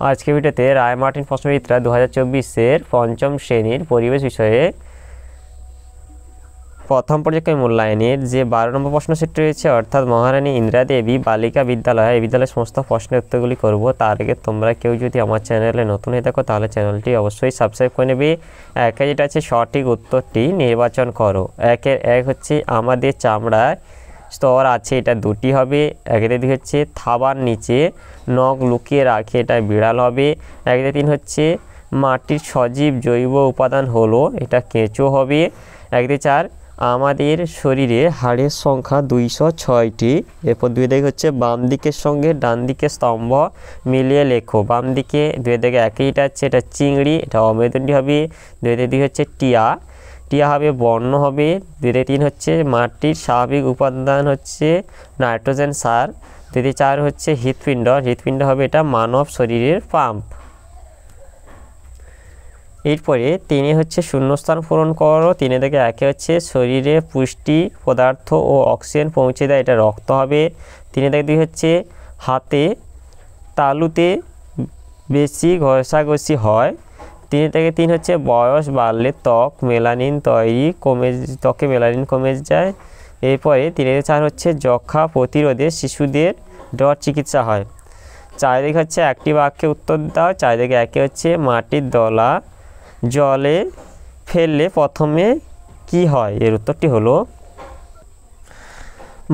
আজকে ভিডিওতে রায় মার্টিন প্রশ্নবিচিত্রা 2024-এর পঞ্চম শ্রেণীর পরিবেশ বিষয়ে প্রথম পর্যায়ে মূল্যায়নের যে 12 নম্বর প্রশ্ন সেটটি রয়েছে, অর্থাৎ মহারানী ইন্দিরা দেবী বালিকা বিদ্যালয়, এই বিদ্যালয়ের সমস্ত প্রশ্নের উত্তরগুলি করব। তার আগে তোমরা কেউ যদি আমার চ্যানেলে নতুন হয়ে থাকো তাহলে চ্যানেলটি অবশ্যই সাবস্ক্রাইব করে নেবে। একে যেটা আছে সঠিক উত্তরটি নির্বাচন করো। একের এক হচ্ছে আমাদের চামড়ায় স্তর আছে, এটা দুটি হবে। একেতে দুই হচ্ছে থাবার নিচে নখ লুকিয়ে রাখে, এটা বিড়াল হবে। একেতে তিন হচ্ছে মাটির সজীব জৈব উপাদান হলো, এটা কেঁচো হবে। একেতে চার আমাদের শরীরে হাড়ের সংখ্যা 206টি। এরপর দুই দিকে হচ্ছে বাম দিকের সঙ্গে ডান দিকের স্তম্ভ মিলিয়ে লেখো। বাম দিকে দুই দিকে একইটা আছে, এটা চিংড়ি, এটা অমেরুদণ্ডী হবে। দুই দিকে দুই হচ্ছে টিয়া, টিয়া হবে বর্ণ হবে। দুই দিকে তিন হচ্ছে মাটির স্বাভাবিক উপাদান হচ্ছে নাইট্রোজেন সার। দুই দিকে চার হচ্ছে হৃৎপিণ্ড, হৃৎপিণ্ড হবে এটা মানব শরীরের পাম্প। এরপরে তিনে হচ্ছে শূন্যস্থান পূরণ করো। তিনে থেকে একে হচ্ছে শরীরে পুষ্টি পদার্থ ও অক্সিজেন পৌঁছে দেয়, এটা রক্ত হবে। তিনে থেকে দুই হচ্ছে হাতে তালুতে বেশি ঘষাঘষি হয়। তিনে থেকে তিন হচ্ছে বয়স বাড়লে ত্বকে মেলানিন কমে যায়। এরপরে তিনে থেকে চার হচ্ছে যক্ষা প্রতিরোধে শিশুদের জ্বর চিকিৎসা হয়। চারিদিকে হচ্ছে একটি বাক্যে উত্তর দাও। চারিদিকে একে হচ্ছে মাটির দলা জলে ফেললে প্রথমে কি হয়? এর উত্তরটি হলো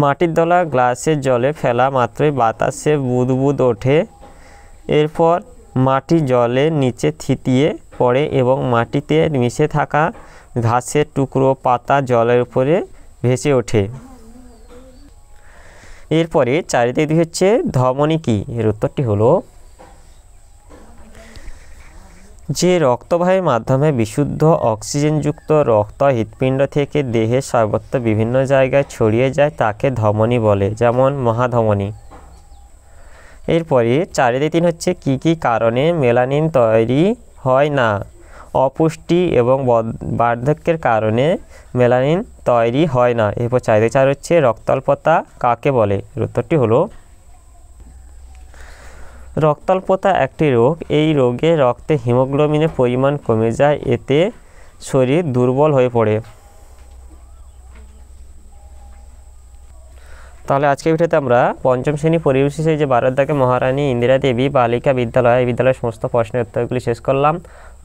মাটির দলা গ্লাসের জলে ফেলা মাত্রই বাতাসে বুদবুদ ওঠে। এরপর মাটি জলের নিচে থিতিয়ে পড়ে এবং মাটিতে মিশে থাকা ঘাসের টুকরো পাতা জলের উপরে ভেসে ওঠে। এরপরে চারিদিকে হচ্ছে ধমনী কি? এর উত্তরটি হলো যে রক্তবাহের মাধ্যমে বিশুদ্ধ অক্সিজেনযুক্ত রক্ত হৃৎপিণ্ড থেকে দেহের সর্বত্র বিভিন্ন জায়গায় ছড়িয়ে যায় তাকে ধমনী বলে, যেমন মহাধমনী। এরপরে চারিদিকে তিন হচ্ছে কি কারণে মেলানিন তৈরি হয় না? অপুষ্টি এবং বার্ধক্যের কারণে মেলানিন তৈরি হয় না। এরপর চারিদিকে চার হচ্ছে রক্তাল্পতা কাকে বলে? এর উত্তরটি হলো রক্তাল্পতা একটি রোগ, এই রোগে রক্তে হিমোগ্লোবিনের পরিমাণ কমে যায়, এতে শরীর দুর্বল হয়ে পড়ে। তাহলে আজকের ভিডিওতে আমরা পঞ্চম শ্রেণী পরিবেশ বিষয়ে যে 12 দাগে মহারানী ইন্দিরা দেবী বালিকা বিদ্যালয়, এই বিদ্যালয়ের সমস্ত প্রশ্নের উত্তরগুলি শেষ করলাম।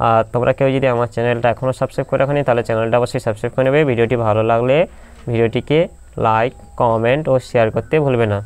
আর তোমরা কেউ যদি আমার চ্যানেলটা এখনও সাবস্ক্রাইব করে রাখনি তাহলে চ্যানেলটা অবশ্যই সাবস্ক্রাইব করে নেবে। ভিডিওটি ভালো লাগলে ভিডিওটিকে লাইক, কমেন্ট ও শেয়ার করতে ভুলবে না।